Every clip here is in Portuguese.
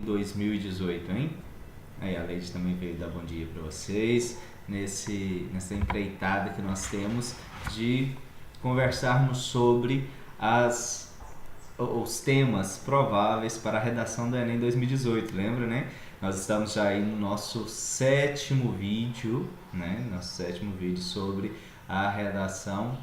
2018, hein? Aí a Leide também veio dar bom dia para vocês nessa empreitada que nós temos de conversarmos sobre os temas prováveis para a redação do Enem 2018, lembra, né? Nós estamos já aí no nosso sétimo vídeo, né? Nosso sétimo vídeo sobre a redação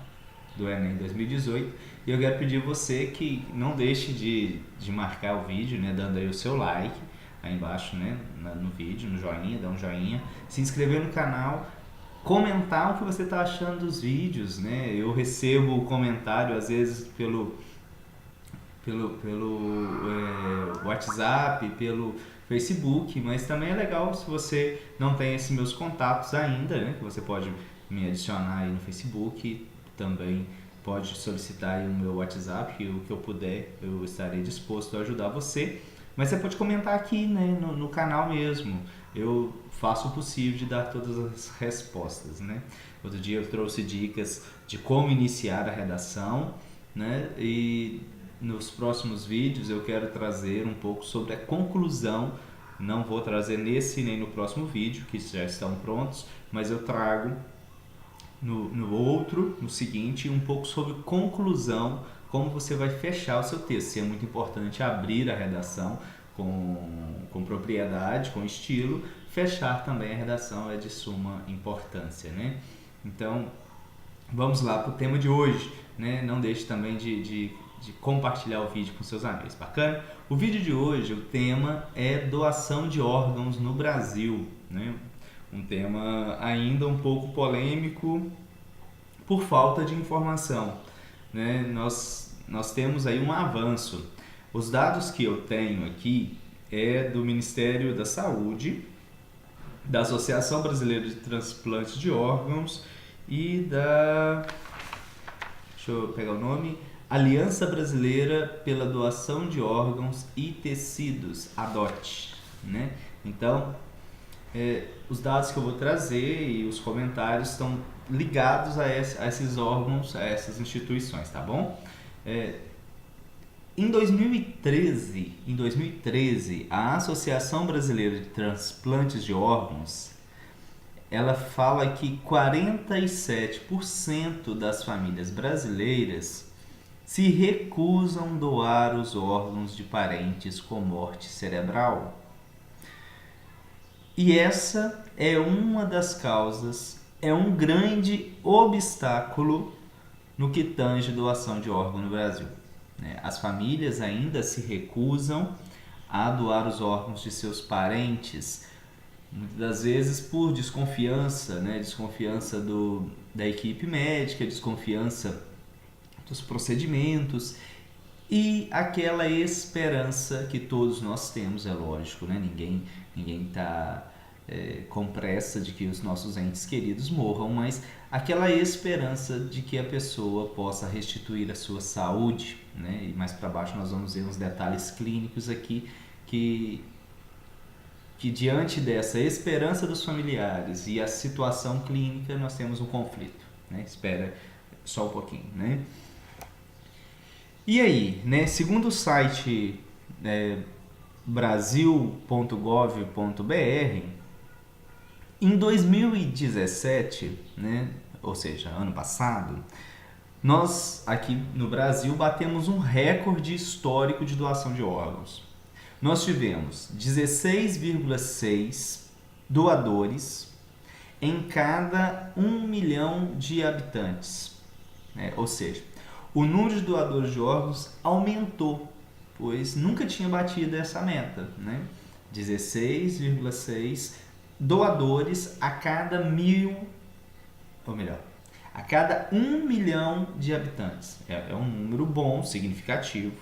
do Enem 2018. E eu quero pedir a você que não deixe de marcar o vídeo, né? Dando aí o seu like aí embaixo, né? No vídeo, no joinha, dá um joinha. Se inscrever no canal, comentar o que você está achando dos vídeos, né? Eu recebo comentário às vezes pelo WhatsApp, pelo Facebook, mas também é legal se você não tem esses meus contatos ainda, né? Que você pode me adicionar aí no Facebook, também pode solicitar aí o meu WhatsApp, que o que eu puder eu estarei disposto a ajudar você. Mas você pode comentar aqui, né, no canal mesmo. Eu faço o possível de dar todas as respostas, né? Outro dia eu trouxe dicas de como iniciar a redação, né? E nos próximos vídeos eu quero trazer um pouco sobre a conclusão. Não vou trazer nesse nem no próximo vídeo, que já estão prontos, mas eu trago no seguinte, um pouco sobre conclusão, como você vai fechar o seu texto. É muito importante abrir a redação com propriedade, com estilo. Fechar também a redação é de suma importância, né? Então, vamos lá para o tema de hoje, né? Não deixe também de compartilhar o vídeo com seus amigos, bacana? O vídeo de hoje, o tema é doação de órgãos no Brasil, né? Um tema ainda um pouco polêmico por falta de informação, né? Nós temos aí um avanço. Os dados que eu tenho aqui é do Ministério da Saúde, da Associação Brasileira de Transplantes de Órgãos e deixa eu pegar o nome, Aliança Brasileira pela Doação de Órgãos e Tecidos, ADOT, né? Então, os dados que eu vou trazer e os comentários estão ligados a esses órgãos, a essas instituições, tá bom? Em 2013, a Associação Brasileira de Transplantes de Órgãos, ela fala que 47% das famílias brasileiras se recusam a doar os órgãos de parentes com morte cerebral. E essa é uma das causas, é um grande obstáculo no que tange doação de órgão no Brasil. As famílias ainda se recusam a doar os órgãos de seus parentes, muitas das vezes por desconfiança, né? Desconfiança da equipe médica, desconfiança dos procedimentos e aquela esperança que todos nós temos, é lógico, né? Ninguém está com pressa de que os nossos entes queridos morram, mas aquela esperança de que a pessoa possa restituir a sua saúde, né? E mais para baixo nós vamos ver uns detalhes clínicos aqui que diante dessa esperança dos familiares e a situação clínica nós temos um conflito, né? Espera só um pouquinho, né? E aí, né? Segundo o site brasil.gov.br, em 2017, né? Ou seja, ano passado, nós aqui no Brasil batemos um recorde histórico de doação de órgãos. Nós tivemos 16,6 doadores em cada 1 milhão de habitantes, né? Ou seja, o número de doadores de órgãos aumentou, pois nunca tinha batido essa meta, né? 16,6 doadores a cada a cada 1 milhão de habitantes. É um número bom, significativo,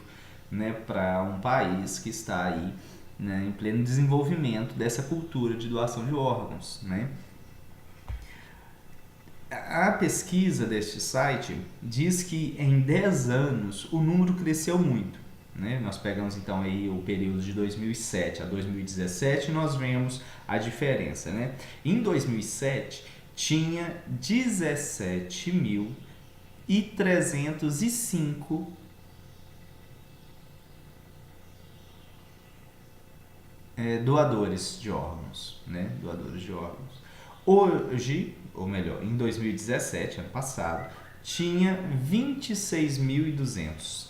né, para um país que está aí, né, em pleno desenvolvimento dessa cultura de doação de órgãos, né? A pesquisa deste site diz que em 10 anos o número cresceu muito, né? Nós pegamos então aí o período de 2007 a 2017 e nós vemos a diferença, né? Em 2007 tinha 17.305 doadores de órgãos, né? Doadores de órgãos. Hoje, ou melhor, em 2017, ano passado, tinha 26.200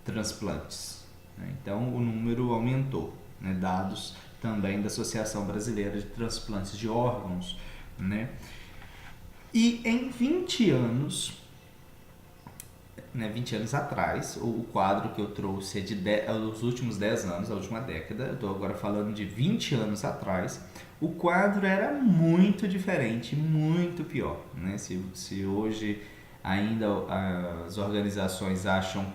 transplantes, né? Então o número aumentou, né? Dados também da Associação Brasileira de Transplantes de Órgãos, né? E em 20 anos, né, 20 anos atrás, o quadro que eu trouxe é dos últimos 10 anos, da última década, eu estou agora falando de 20 anos atrás, o quadro era muito diferente, muito pior, né? Se hoje ainda as organizações acham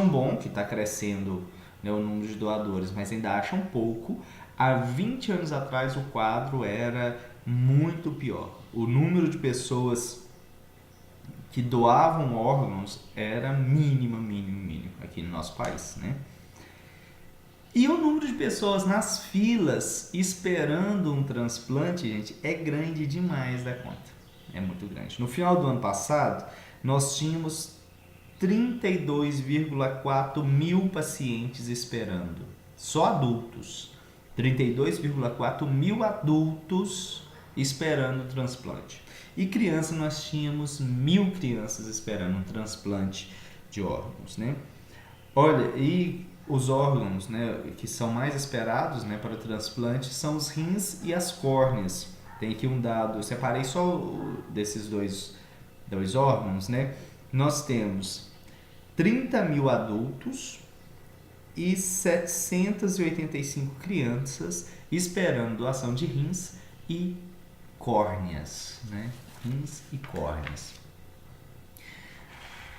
bom que está crescendo, né, o número de doadores, mas ainda acham pouco, há 20 anos atrás o quadro era muito pior. O número de pessoas que doavam órgãos era mínimo aqui no nosso país, né? E o número de pessoas nas filas esperando um transplante, gente, é grande demais da conta. É muito grande. No final do ano passado, nós tínhamos 32,4 mil pacientes esperando. Só adultos. 32,4 mil adultos esperando o transplante. E criança, nós tínhamos 1.000 crianças esperando um transplante de órgãos, né? Olha, e os órgãos, né, que são mais esperados, né, para o transplante são os rins e as córneas. Tem aqui um dado, eu separei só desses dois órgãos, né? Nós temos 30 mil adultos e 785 crianças esperando doação de rins e córneas, né? Rins e córneas.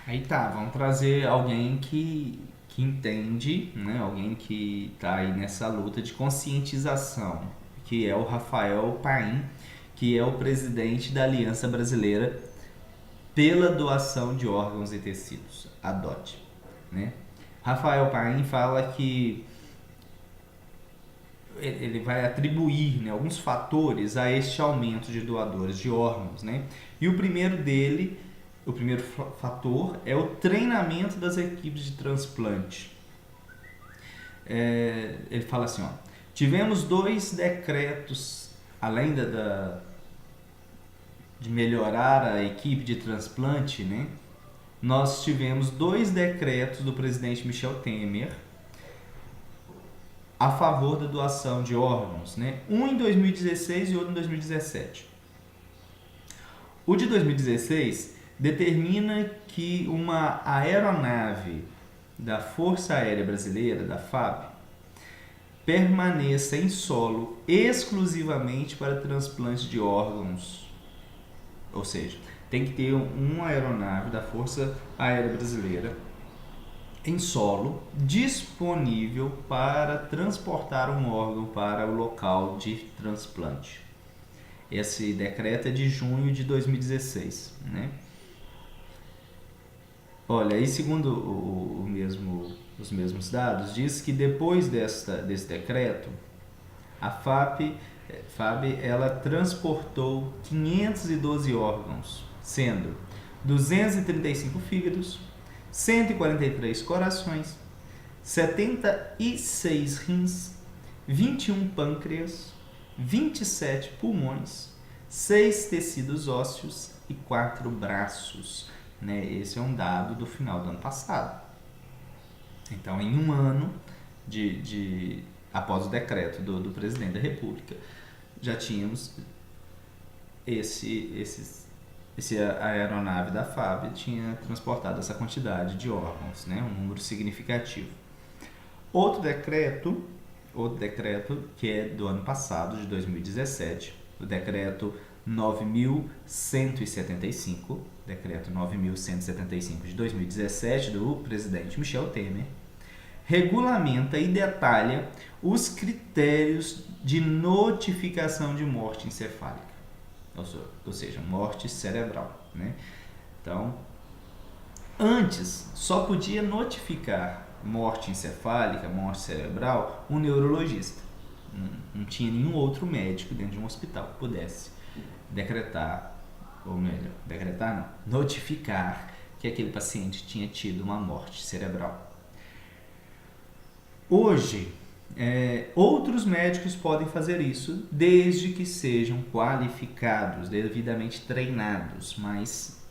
Aí tá, vamos trazer alguém que entende, né? Alguém que está aí nessa luta de conscientização, que é o Rafael Paim, que é o presidente da Aliança Brasileira pela Doação de Órgãos e Tecidos, a DOT, né? Rafael Paim fala que ele vai atribuir, né, alguns fatores a este aumento de doadores de órgãos, né? E o primeiro fator é o treinamento das equipes de transplante. Ele fala assim, ó, tivemos 2 decretos, além de melhorar a equipe de transplante, né? Nós tivemos 2 decretos do presidente Michel Temer a favor da doação de órgãos, né? Um em 2016 e outro em 2017. O de 2016 determina que uma aeronave da Força Aérea Brasileira, da FAB, permaneça em solo exclusivamente para transplante de órgãos. Ou seja, tem que ter uma aeronave da Força Aérea Brasileira em solo disponível para transportar um órgão para o local de transplante. Esse decreto é de junho de 2016, né? Olha, e segundo os mesmos dados, diz que depois desse decreto, a FAB ela transportou 512 órgãos, sendo 235 fígados, 143 corações, 76 rins, 21 pâncreas, 27 pulmões, 6 tecidos ósseos e 4 braços, né? Esse é um dado do final do ano passado. Então, em um ano após o decreto do presidente da República, já tínhamos a aeronave da FAB tinha transportado essa quantidade de órgãos, né? Um número significativo. Outro decreto que é do ano passado, de 2017, o decreto 9.175, decreto 9.175 de 2017 do presidente Michel Temer, regulamenta e detalha os critérios de notificação de morte encefálica, ou seja, morte cerebral, né? Então, antes só podia notificar morte encefálica, morte cerebral, um neurologista. Não tinha nenhum outro médico dentro de um hospital que pudesse notificar que aquele paciente tinha tido uma morte cerebral. Hoje, Outros médicos podem fazer isso desde que sejam qualificados, devidamente treinados, mas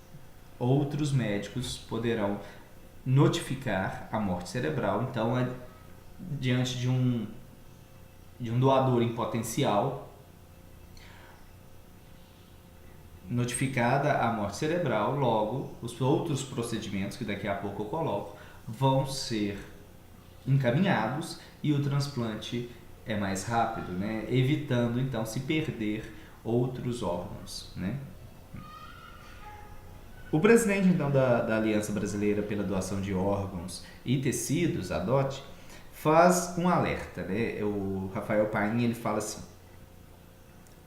outros médicos poderão notificar a morte cerebral. Então, diante de um doador em potencial, notificada a morte cerebral, logo os outros procedimentos que daqui a pouco eu coloco vão ser encaminhados e o transplante é mais rápido, né? Evitando então se perder outros órgãos, né? O presidente então da Aliança Brasileira pela Doação de Órgãos e Tecidos, a DOT, faz um alerta, né? O Rafael Paim, ele fala assim: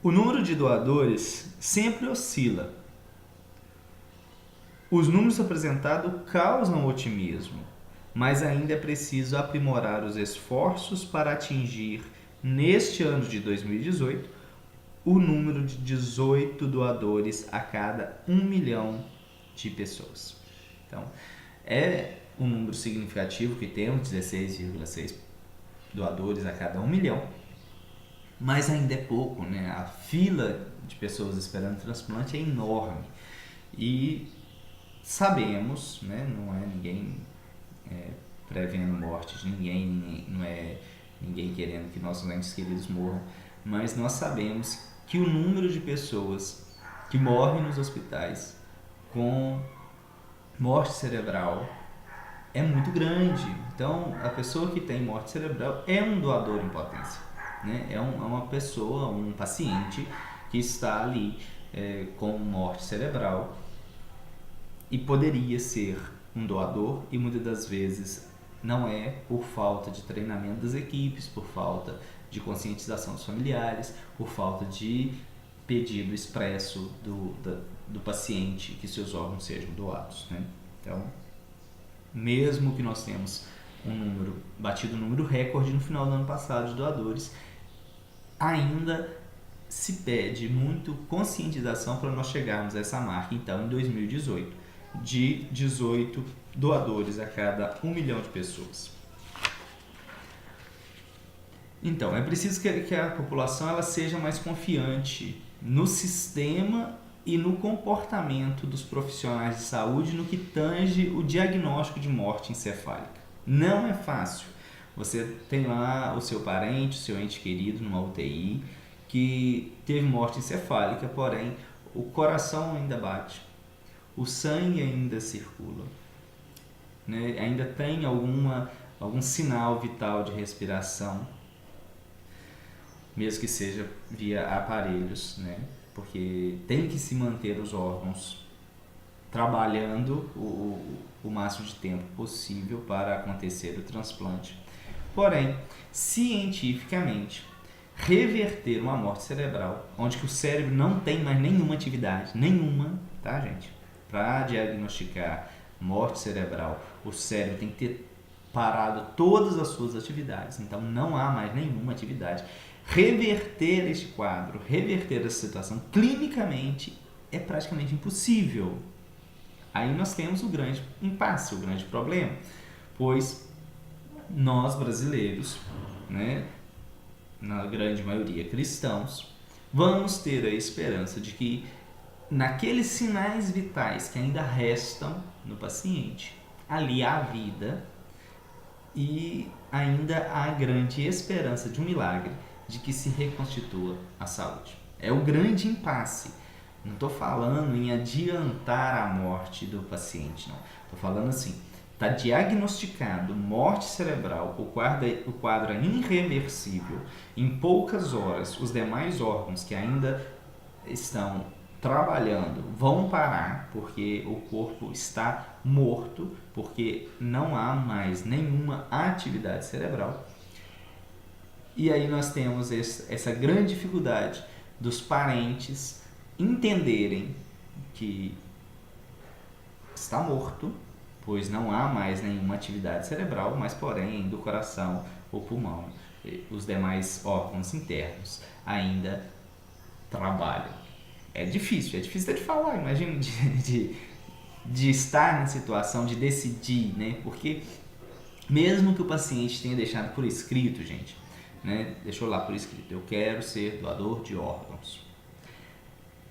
o número de doadores sempre oscila. Os números apresentados causam otimismo, mas ainda é preciso aprimorar os esforços para atingir, neste ano de 2018, o número de 18 doadores a cada 1 milhão de pessoas. Então, é um número significativo que temos, 16,6 doadores a cada 1 milhão, mas ainda é pouco, né? A fila de pessoas esperando transplante é enorme e sabemos, né? Não é ninguém prevendo morte de ninguém, não é ninguém querendo que nossos entes queridos morram, mas nós sabemos que o número de pessoas que morrem nos hospitais com morte cerebral é muito grande. Então, a pessoa que tem morte cerebral é um doador em potência, né? É uma pessoa, um paciente que está ali com morte cerebral e poderia ser um doador, e muitas das vezes não é, por falta de treinamento das equipes, por falta de conscientização dos familiares, por falta de pedido expresso do paciente que seus órgãos sejam doados, né? Então, mesmo que nós temos batido um número recorde no final do ano passado de doadores, ainda se pede muito conscientização para nós chegarmos a essa marca, então, em 2018, de 18 doadores a cada 1 milhão de pessoas. Então, é preciso que a população ela seja mais confiante no sistema e no comportamento dos profissionais de saúde no que tange o diagnóstico de morte encefálica. Não é fácil. Você tem lá o seu parente, o seu ente querido numa UTI que teve morte encefálica, porém o coração ainda bate, o sangue ainda circula, né? Ainda tem algum sinal vital de respiração, mesmo que seja via aparelhos, né? Porque tem que se manter os órgãos trabalhando o máximo de tempo possível para acontecer o transplante. Porém, cientificamente, reverter uma morte cerebral, onde que o cérebro não tem mais nenhuma atividade, tá, gente? Para diagnosticar morte cerebral, o cérebro tem que ter parado todas as suas atividades, então não há mais nenhuma atividade. Reverter este quadro, reverter essa situação clinicamente é praticamente impossível. Aí nós temos o grande impasse, o grande problema, pois nós brasileiros, né, na grande maioria cristãos, vamos ter a esperança de que naqueles sinais vitais que ainda restam no paciente, ali há vida e ainda há grande esperança de um milagre, de que se reconstitua a saúde. É o grande impasse. Não estou falando em adiantar a morte do paciente, não. Estou falando assim, está diagnosticado morte cerebral, o quadro é irreversível, em poucas horas os demais órgãos que ainda estão trabalhando vão parar, porque o corpo está morto, porque não há mais nenhuma atividade cerebral. E aí nós temos essa grande dificuldade dos parentes entenderem que está morto, pois não há mais nenhuma atividade cerebral, mas porém do coração, o pulmão, os demais órgãos internos ainda trabalham. É difícil até de falar, imagina, de estar na situação de decidir, né? Porque Mesmo que o paciente tenha deixado por escrito, gente, né? Deixou lá por escrito, eu quero ser doador de órgãos.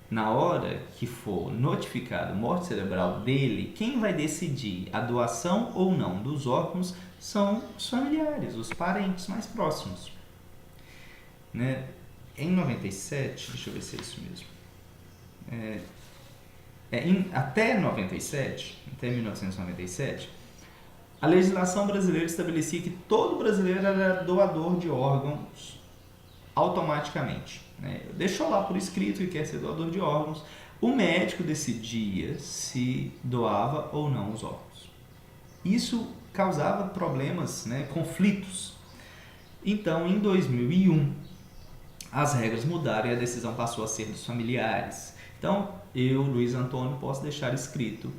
Na hora que for notificado morte cerebral dele, quem vai decidir a doação ou não dos órgãos são os familiares, os parentes mais próximos. Né? Em 97, deixa eu ver se é isso mesmo. Até 97, até 1997, a legislação brasileira estabelecia que todo brasileiro era doador de órgãos automaticamente. Né? Deixou lá por escrito que quer ser doador de órgãos. O médico decidia se doava ou não os órgãos. Isso causava problemas, né, conflitos. Então, em 2001, as regras mudaram e a decisão passou a ser dos familiares. Então, eu, Luiz Antônio, posso deixar escrito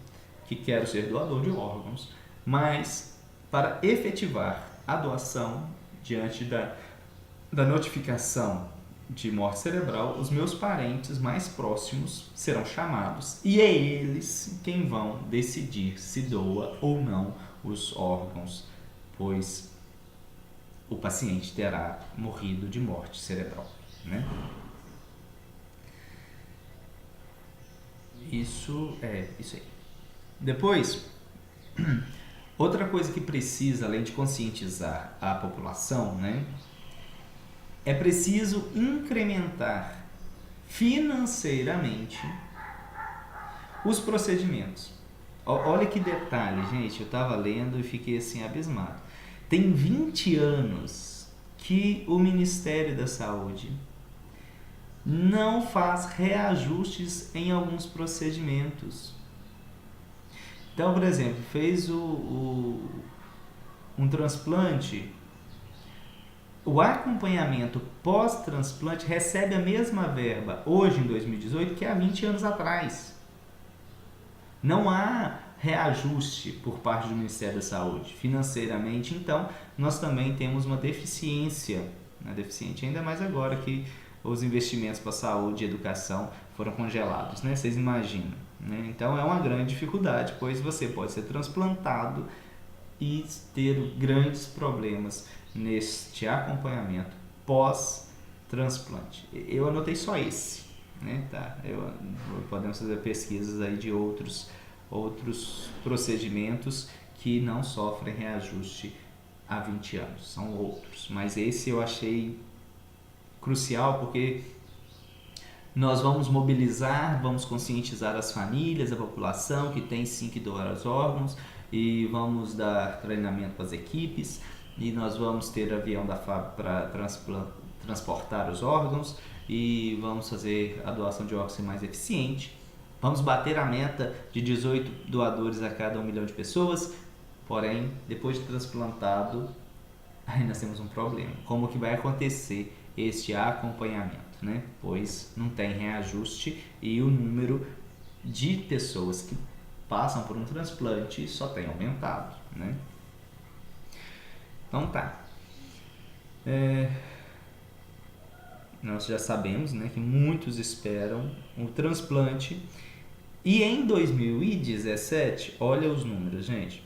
que quero ser doador de órgãos, mas para efetivar a doação diante da notificação de morte cerebral, os meus parentes mais próximos serão chamados e é eles quem vão decidir se doa ou não os órgãos, pois o paciente terá morrido de morte cerebral. Né? Isso aí. Depois, outra coisa que precisa, além de conscientizar a população, né, é preciso incrementar financeiramente os procedimentos. Olha que detalhe, gente, eu estava lendo e fiquei assim abismado. Tem 20 anos que o Ministério da Saúde não faz reajustes em alguns procedimentos. Então, por exemplo, fez um transplante, o acompanhamento pós-transplante recebe a mesma verba hoje, em 2018, que há 20 anos atrás. Não há reajuste por parte do Ministério da Saúde. Financeiramente, então, nós também temos uma deficiência, deficiente ainda mais agora que os investimentos para saúde e educação foram congelados, né? Vocês imaginam, né? Então é uma grande dificuldade, pois você pode ser transplantado e ter grandes problemas neste acompanhamento pós-transplante. Eu anotei só esse, né? Tá? Podemos fazer pesquisas aí de outros procedimentos que não sofrem reajuste há 20 anos, são outros, mas esse eu achei crucial porque nós vamos mobilizar, vamos conscientizar as famílias, a população que tem sim que doar os órgãos e vamos dar treinamento para as equipes e nós vamos ter avião da FAB para transportar os órgãos e vamos fazer a doação de órgãos ser mais eficiente. Vamos bater a meta de 18 doadores a cada 1 milhão de pessoas, porém, depois de transplantado, aí nós temos um problema. Como que vai acontecer este acompanhamento, né? Pois não tem reajuste e o número de pessoas que passam por um transplante só tem aumentado, né? Então tá. Nós já sabemos, né, que muitos esperam o transplante e em 2017, olha os números, gente,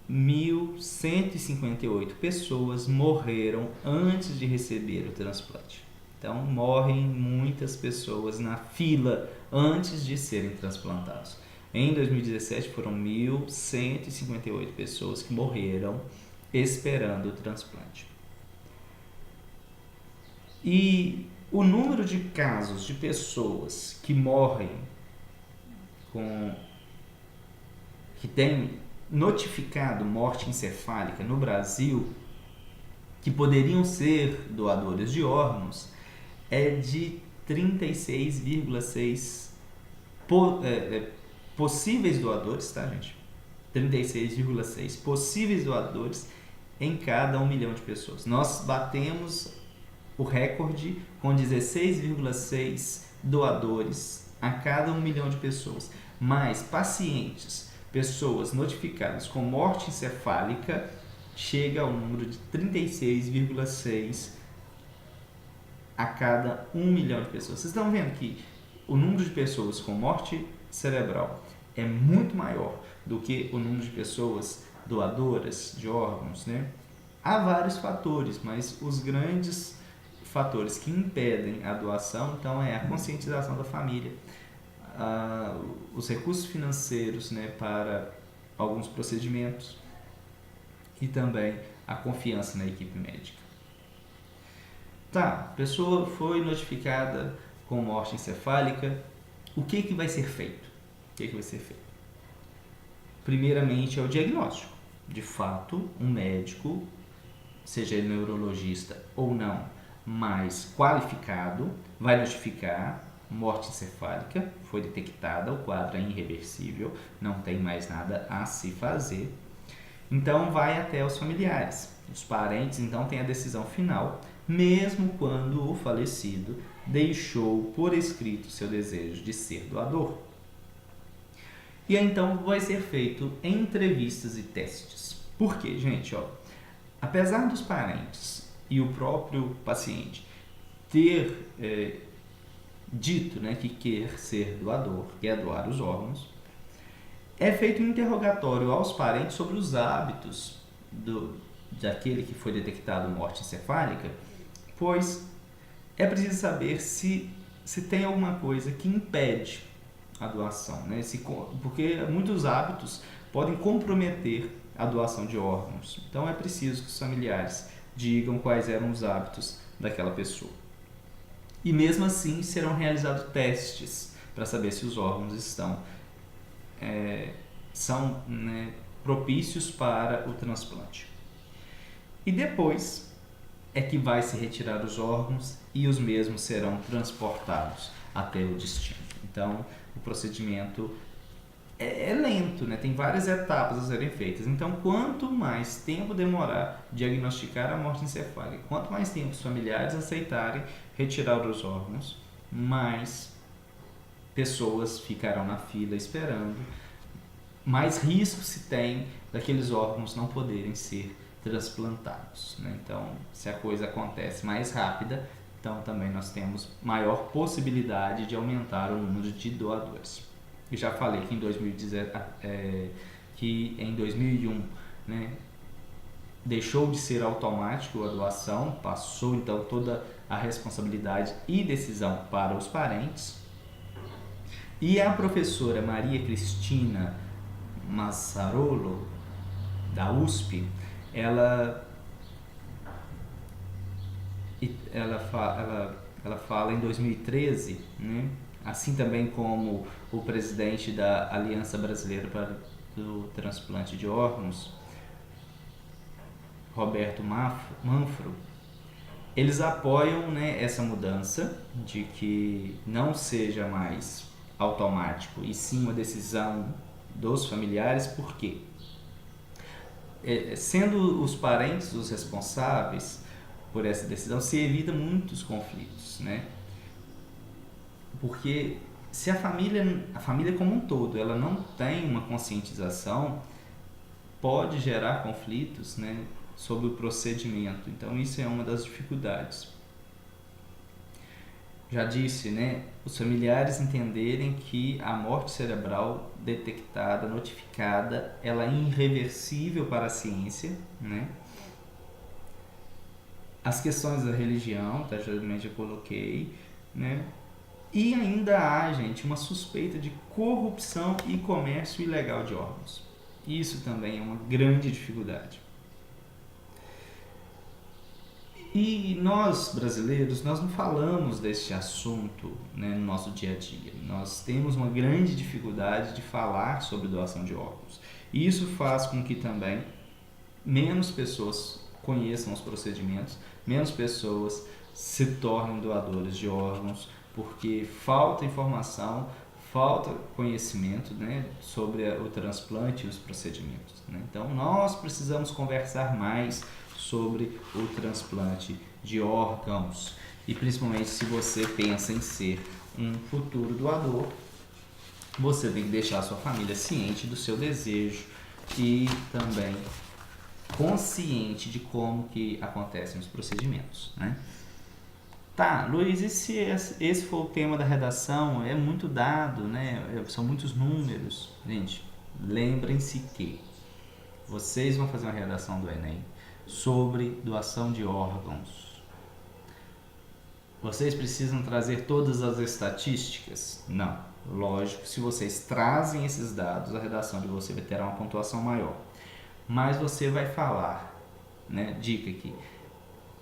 1.158 pessoas morreram antes de receber o transplante. Então, morrem muitas pessoas na fila antes de serem transplantados. Em 2017, foram 1.158 pessoas que morreram esperando o transplante. E o número de casos de pessoas que morrem que tem notificado morte encefálica no Brasil, que poderiam ser doadores de órgãos, é de 36,6 possíveis doadores, tá, gente? 36,6 possíveis doadores em cada 1 milhão de pessoas. Nós batemos o recorde com 16,6 doadores a cada 1 milhão de pessoas. Mas pacientes, pessoas notificadas com morte encefálica, chega ao número de 36,6 a cada 1 milhão de pessoas. Vocês estão vendo que o número de pessoas com morte cerebral é muito maior do que o número de pessoas doadoras de órgãos, né? Há vários fatores, mas os grandes fatores que impedem a doação, então, é a conscientização da família, os recursos financeiros, né, para alguns procedimentos e também a confiança na equipe médica. Tá, a pessoa foi notificada com morte encefálica, o que vai ser feito? Primeiramente é o diagnóstico. De fato, um médico, seja ele neurologista ou não, mais qualificado, vai notificar morte encefálica, foi detectada, o quadro é irreversível, não tem mais nada a se fazer. Então vai até os familiares. Os parentes então têm a decisão final, mesmo quando o falecido deixou por escrito seu desejo de ser doador. E aí, então vai ser feito entrevistas e testes. Por quê, gente? Apesar dos parentes e o próprio paciente ter dito, né, que quer ser doador, quer doar os órgãos, é feito um interrogatório aos parentes sobre os hábitos daquele que foi detectado morte encefálica, pois é preciso saber se tem alguma coisa que impede a doação, né? Porque muitos hábitos podem comprometer a doação de órgãos. Então é preciso que os familiares digam quais eram os hábitos daquela pessoa. E mesmo assim serão realizados testes para saber se os órgãos são né, propícios para o transplante. E depois é que vai se retirar os órgãos e os mesmos serão transportados até o destino. Então, o procedimento é lento, né? Tem várias etapas a serem feitas. Então, quanto mais tempo demorar diagnosticar a morte encefálica, quanto mais tempo os familiares aceitarem retirar os órgãos, mais pessoas ficarão na fila esperando, mais risco se tem daqueles órgãos não poderem ser transplantados, né? Então, se a coisa acontece mais rápida, então também nós temos maior possibilidade de aumentar o número de doadores. Eu já falei que em 2001, né, deixou de ser automático a doação, passou então toda a responsabilidade e decisão para os parentes. E a professora Maria Cristina Massarolo, da USP, ela fala em 2013, né? Assim também como o presidente da Aliança Brasileira para o Transplante de Órgãos, Roberto Manfro, eles apoiam, né, essa mudança de que não seja mais automático e sim uma decisão dos familiares. Por quê? Sendo os parentes os responsáveis por essa decisão, se evita muitos conflitos, né? Porque se a família como um todo, ela não tem uma conscientização, pode gerar conflitos, né, sobre o procedimento. Então isso é uma das dificuldades. Já disse, né, os familiares entenderem que a morte cerebral detectada, notificada, ela é irreversível para a ciência, né? As questões da religião, tá, geralmente eu coloquei, né? E ainda há, gente, uma suspeita de corrupção e comércio ilegal de órgãos. Isso também é uma grande dificuldade. E nós, brasileiros, nós não falamos deste assunto, né, no nosso dia a dia. Nós temos uma grande dificuldade de falar sobre doação de órgãos. E isso faz com que também menos pessoas conheçam os procedimentos, menos pessoas se tornem doadores de órgãos, porque falta informação, falta conhecimento, né, sobre o transplante e os procedimentos, né? Então nós precisamos conversar mais sobre o transplante de órgãos, e principalmente se você pensa em ser um futuro doador, você tem que deixar a sua família ciente do seu desejo e também consciente de como que acontecem os procedimentos, né? Tá, Luiz, e se esse for o tema da redação? É muito dado, né? São muitos números. Gente, lembrem-se que vocês vão fazer uma redação do Enem sobre doação de órgãos. Vocês precisam trazer todas as estatísticas? Não. Lógico, se vocês trazem esses dados, a redação de você vai ter uma pontuação maior. Mas você vai falar, né? Dica aqui.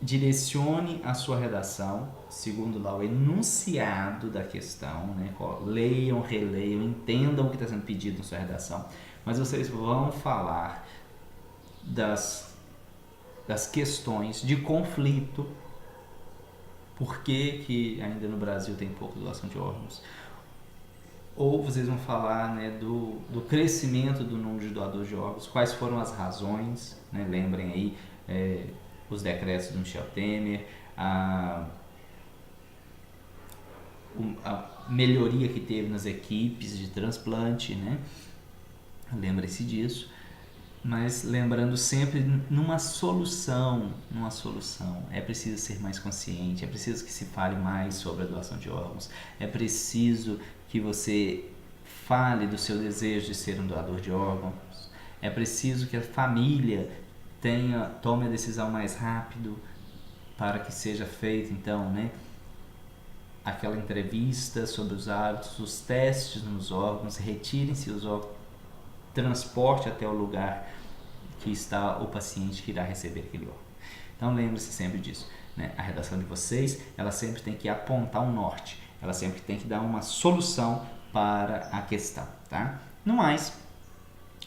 Direcione a sua redação segundo lá o enunciado da questão, né? Leiam, releiam, entendam o que está sendo pedido na sua redação, mas vocês vão falar das questões de conflito, por que ainda no Brasil tem pouca doação de órgãos, ou vocês vão falar, né, do crescimento do número de doadores de órgãos, quais foram as razões, né? Lembrem aí os decretos do Michel Temer, a melhoria que teve nas equipes de transplante, né? Lembre-se disso, mas lembrando sempre numa solução. É preciso ser mais consciente, é preciso que se fale mais sobre a doação de órgãos, é preciso que você fale do seu desejo de ser um doador de órgãos, é preciso que a família tome a decisão mais rápido para que seja feita, então, né, aquela entrevista sobre os hábitos, os testes nos órgãos, retirem-se os órgãos, transporte até o lugar que está o paciente que irá receber aquele órgão. Então lembre-se sempre disso, né? A redação de vocês, ela sempre tem que apontar um norte, ela sempre tem que dar uma solução para a questão, tá? No mais,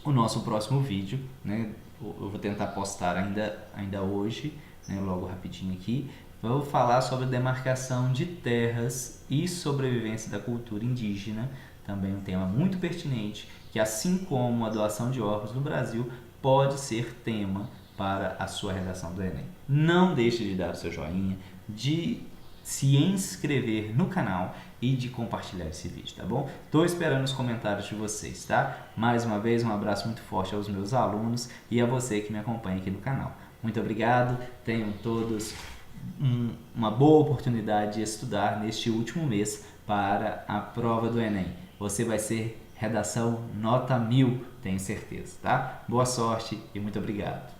o nosso próximo vídeo, né, eu vou tentar postar ainda hoje, né, logo rapidinho aqui, vou falar sobre demarcação de terras e sobrevivência da cultura indígena, também um tema muito pertinente, que assim como a doação de órgãos no Brasil, pode ser tema para a sua redação do Enem. Não deixe de dar o seu joinha, de se inscrever no canal e de compartilhar esse vídeo, tá bom? Estou esperando os comentários de vocês, tá? Mais uma vez, um abraço muito forte aos meus alunos e a você que me acompanha aqui no canal. Muito obrigado, tenham todos uma boa oportunidade de estudar neste último mês para a prova do Enem. Você vai ser redação nota 1000, tenho certeza, tá? Boa sorte e muito obrigado.